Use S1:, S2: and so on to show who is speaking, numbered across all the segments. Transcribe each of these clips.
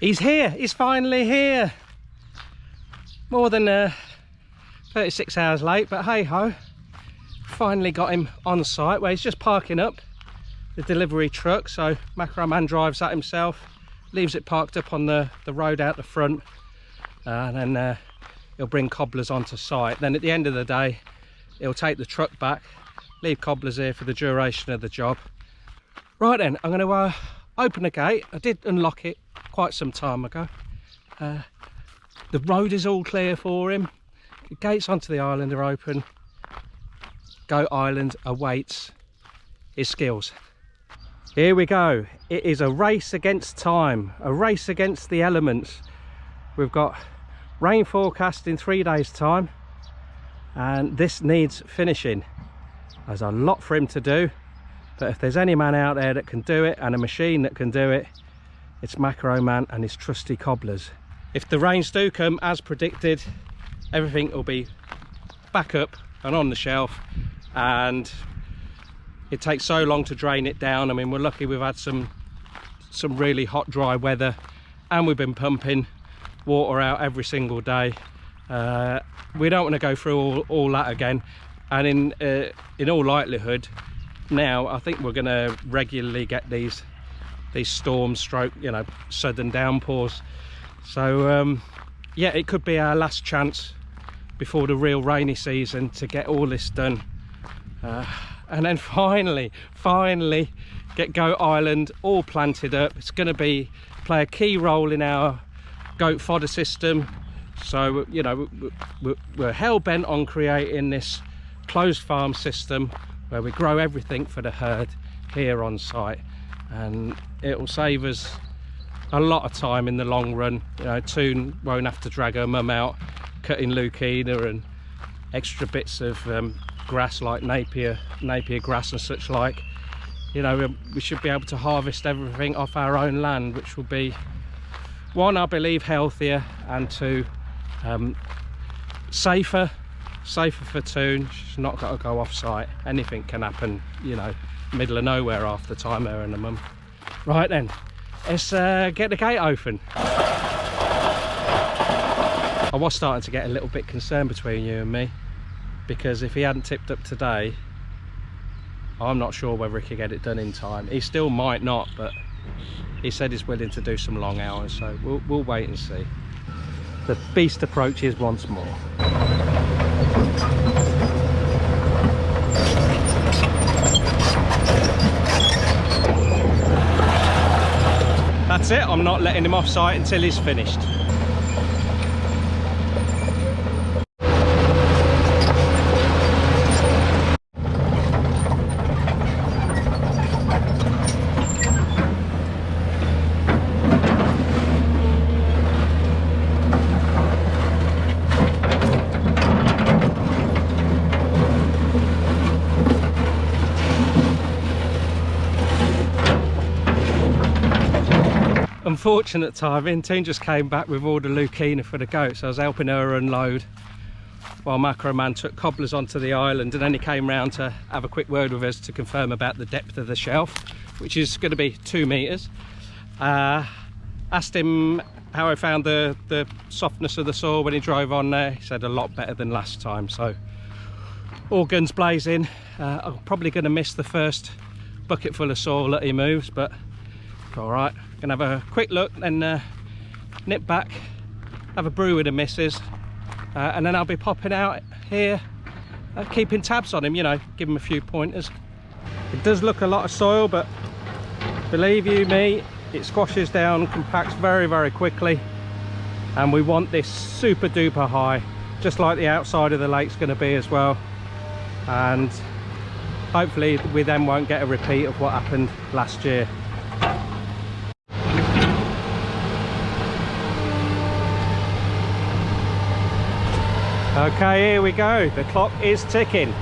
S1: He's here, he's finally here. More than 36 hours late, but hey ho. Finally got him on site where he's just parking up the delivery truck. So Macro Man drives that himself, leaves it parked up on the road out the front, and then he'll bring Kobblers onto site. Then at the end of the day, he'll take the truck back, leave Kobblers here for the duration of the job. Right then, I'm going to open the gate. I did unlock it quite some time ago. The road is all clear for him. The gates onto the island are open. Goat Island awaits his skills. Here we go. It is a race against time, a race against the elements. We've got rain forecast in 3 days time, and this needs finishing. There's a lot for him to do, but if there's any man out there that can do it, and a machine that can do it, it's Macro Man and his trusty Kobblers. If the rains do come as predicted, everything will be back up and on the shelf, and it takes so long to drain it down. I mean, we're lucky we've had some really hot dry weather, and we've been pumping water out every single day. We don't want to go through all that again, and in all likelihood now I think we're going to regularly get these storms stroke, you know, sudden downpours. So yeah, it could be our last chance before the real rainy season to get all this done, and then finally get Goat Island all planted up. It's going to play a key role in our goat fodder system. So, you know, we're hell-bent on creating this closed farm system where we grow everything for the herd here on site, and it will save us a lot of time in the long run. You know, Toon won't have to drag her mum out cutting Lucina and extra bits of grass like napier grass and such like. You know, we should be able to harvest everything off our own land, which will be, one, I believe, healthier, and two, safer for Toon. She's not got to go off site. Anything can happen, you know, middle of nowhere half the time, her and the mum. Right then, let's get the gate open. I was starting to get a little bit concerned between you and me, because if he hadn't tipped up today, I'm not sure whether he could get it done in time. He still might not, but he said he's willing to do some long hours, so we'll wait and see. The beast approaches once more. That's it, I'm not letting him off site until he's finished. Unfortunate timing, Toon just came back with all the Lucina for the goats. I was helping her unload while Macro Man took Kobblers onto the island, and then he came round to have a quick word with us to confirm about the depth of the shelf, which is going to be 2 meters. Asked him how I found the softness of the soil when he drove on there. He said a lot better than last time, so all guns blazing. I'm probably going to miss the first bucket full of soil that he moves, but all right. Gonna have a quick look, then nip back, have a brew with the missus, and then I'll be popping out here, keeping tabs on him, you know, give him a few pointers. It does look a lot of soil, but believe you me, it squashes down, compacts very, very quickly, and we want this super duper high, just like the outside of the lake's going to be as well. And hopefully we then won't get a repeat of what happened last year. Okay, here we go. The clock is ticking.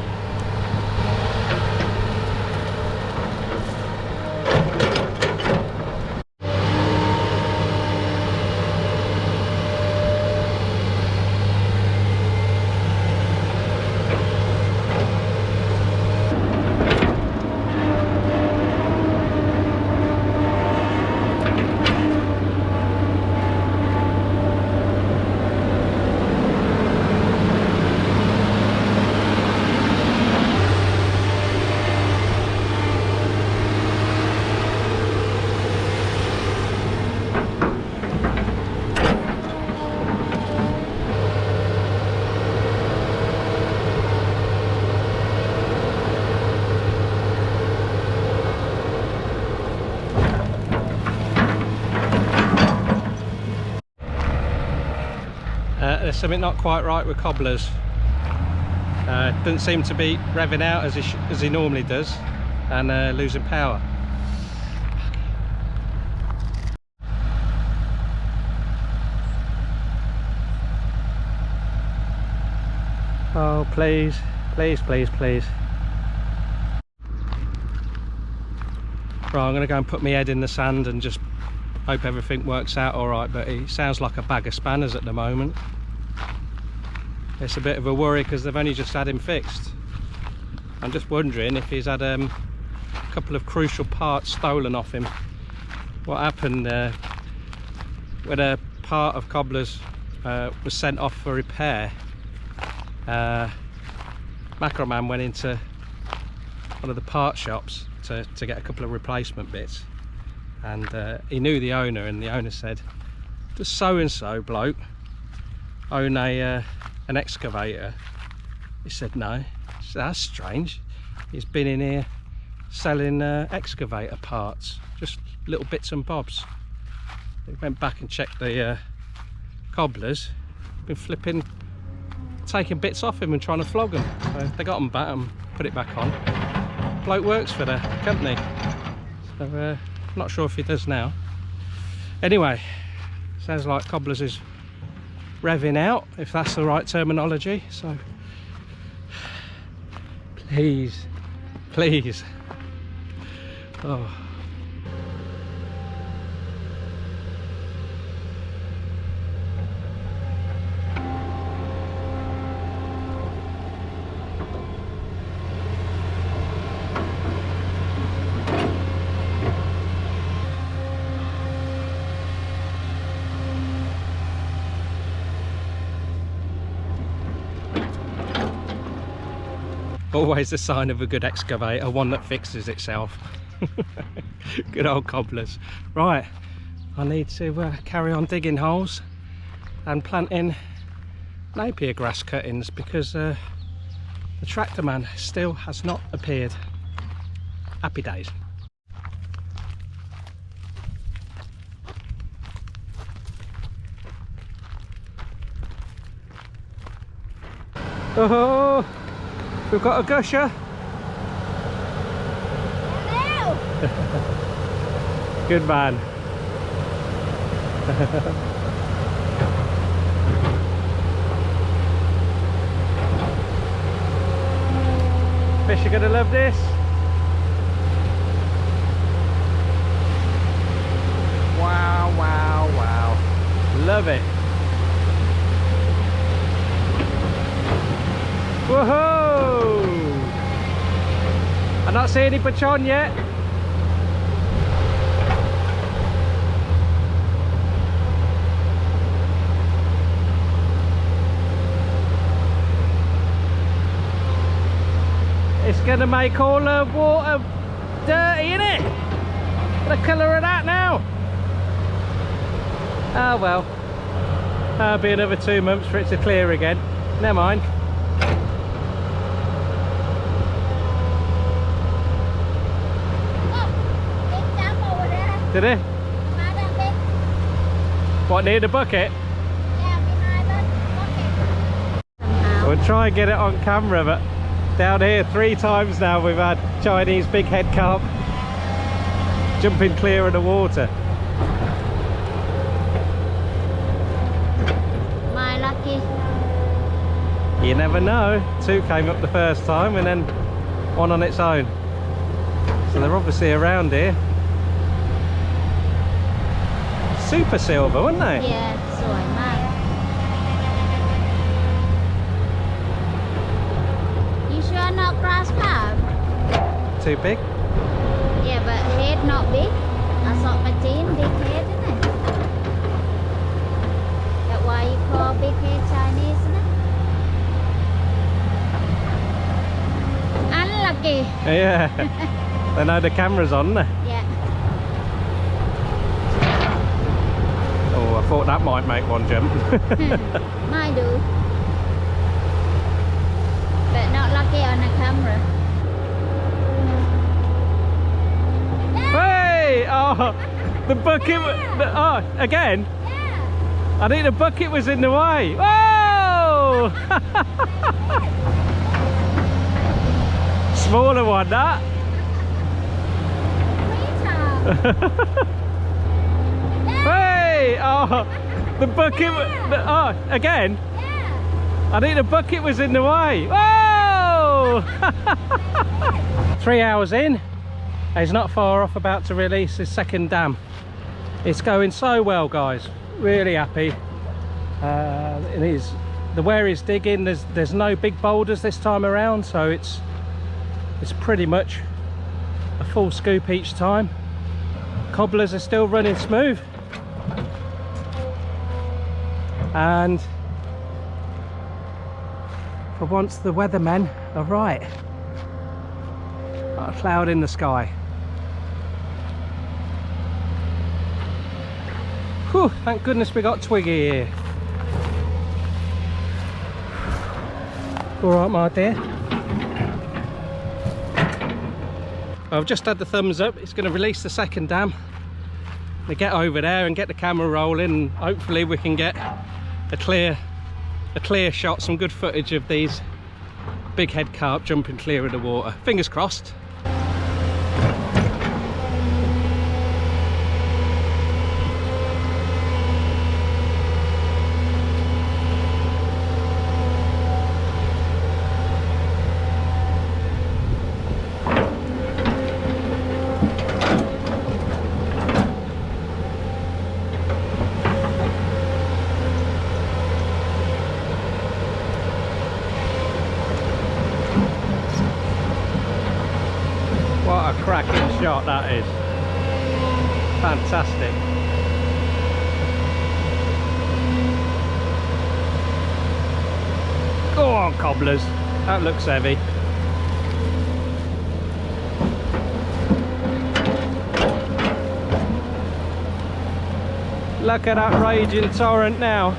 S1: There's something not quite right with Kobblers. Doesn't seem to be revving out as he normally does, and losing power. Oh please, please, please, please. Right, I'm going to go and put my head in the sand and just hope everything works out alright, but it sounds like a bag of spanners at the moment. It's a bit of a worry because they've only just had him fixed. I'm just wondering if he's had a couple of crucial parts stolen off him. What happened when a part of Kobblers was sent off for repair, Macro Man went into one of the part shops to get a couple of replacement bits, and he knew the owner, and the owner said, does so and so bloke own an excavator? He said no. I said, that's strange, he's been in here selling excavator parts, just little bits and bobs. He went back and checked the Kobblers, been flipping, taking bits off him and trying to flog them. So they got him back and put it back on. Bloke works for the company, so not sure if he does now. Anyway, sounds like Kobblers is revving out, if that's the right terminology, so please, please. Oh. Always a sign of a good excavator, one that fixes itself. Good old Kobblers. Right, I need to carry on digging holes and planting Napier grass cuttings because the tractor man still has not appeared. Happy days. Oh, we've got a gusher.
S2: Hello.
S1: Good man. Fish are gonna love this. Wow, wow, wow. Love it. Woohoo! I not see any bachon yet. It's gonna make all the water dirty, innit? The colour of that now. Oh well. That'll be another 2 months for it to clear again. Never mind. Did it? What, near the bucket?
S2: Yeah, behind the bucket.
S1: We'll try and get it on camera, but down here 3 times now we've had Chinese big head carp jumping clear of the water.
S2: My lucky.
S1: You never know. 2 came up the first time and then 1 on its own. So they're obviously around here. Super silver, weren't they?
S2: Yeah, สวยมาก You sure not grass carp?
S1: Too big?
S2: Yeah, but head not big. I saw Pachin, big head, isn't it? That's why you call big head Chinese, isn't it? Unlucky.
S1: Yeah. They know the camera's on there.
S2: Yeah.
S1: thought that might make one jump.
S2: Might do. But not lucky on the camera.
S1: Hey! Oh, the bucket. Oh, again?
S2: Yeah.
S1: I think the bucket was in the way. Whoa! Smaller one, that. Hey! Oh, the bucket. Oh, again?
S2: Yeah.
S1: I think the bucket was in the way. Whoa! 3 hours in. He's not far off, about to release his second dam. It's going so well, guys. Really happy. Where he's digging, there's no big boulders this time around, so it's pretty much a full scoop each time. Kobblers are still running smooth, and for once the weathermen are right. Not a cloud in the sky. Whew, thank goodness we got Twiggy here. All right, my dear. I've just had the thumbs up. It's going to release the second dam. We get over there and get the camera rolling, and hopefully we can get a clear shot, some good footage of these big head carp jumping clear of the water. Fingers crossed. What a cracking shot that is. Fantastic. Go on, Kobblers. That looks heavy. Look at that raging torrent now.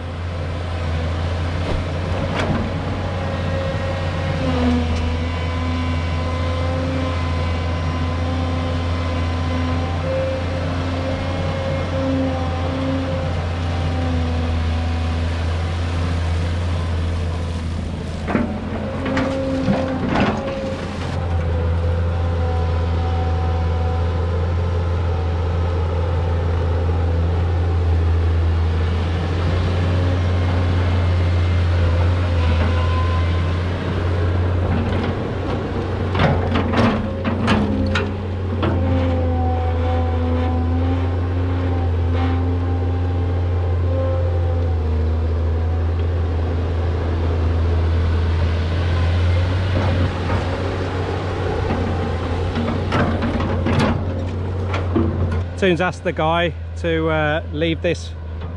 S1: Toon's asked the guy to leave this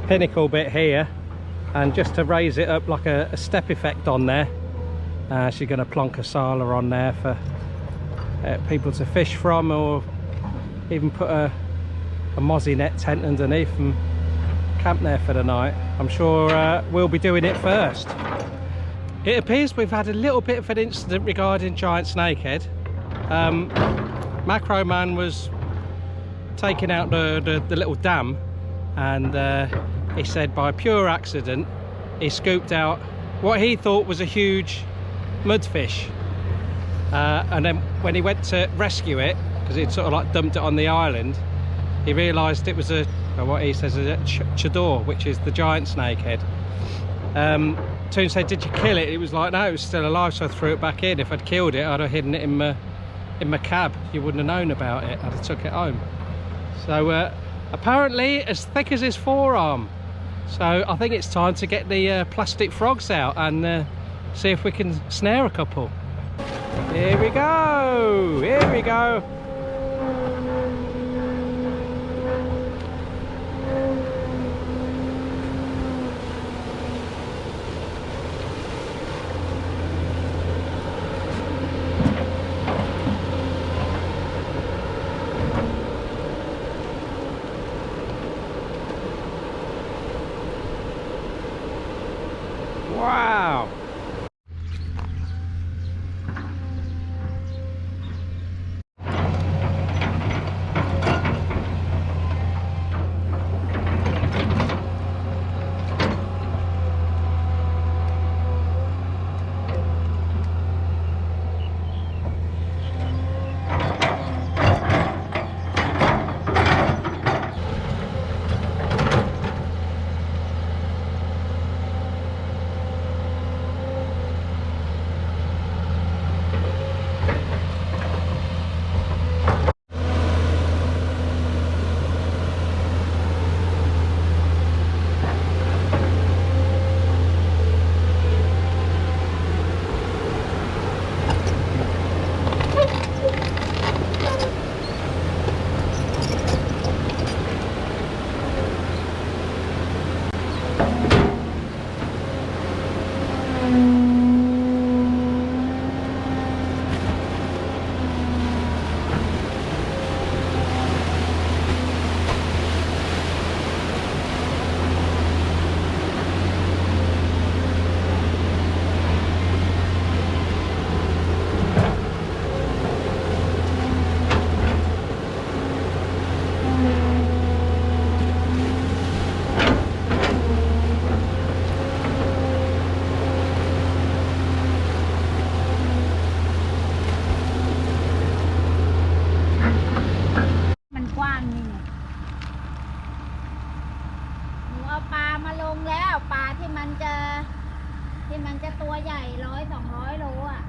S1: pinnacle bit here and just to raise it up like a step effect on there. She's going to plonk a sala on there for people to fish from, or even put a mozzie net tent underneath and camp there for the night. I'm sure we'll be doing it first. It appears we've had a little bit of an incident regarding giant snakehead. Macro Man was taking out the little dam, and he said by pure accident he scooped out what he thought was a huge mudfish, and then when he went to rescue it, because he'd sort of like dumped it on the island, he realised it was what he says is a chador, which is the giant snakehead. Toon said, did you kill it? It was like, no, it was still alive, so I threw it back in. If I'd killed it, I'd have hidden it in my cab. You wouldn't have known about it. I'd have took it home. So apparently as thick as his forearm. So I think it's time to get the plastic frogs out and see if we can snare a couple. Here we go, here we go. ว้าว
S2: มันกว้างนี่ไงหนูเอาปลามาลงแล้วปลาที่มันจะตัวใหญ่100-200 โลอ่ะ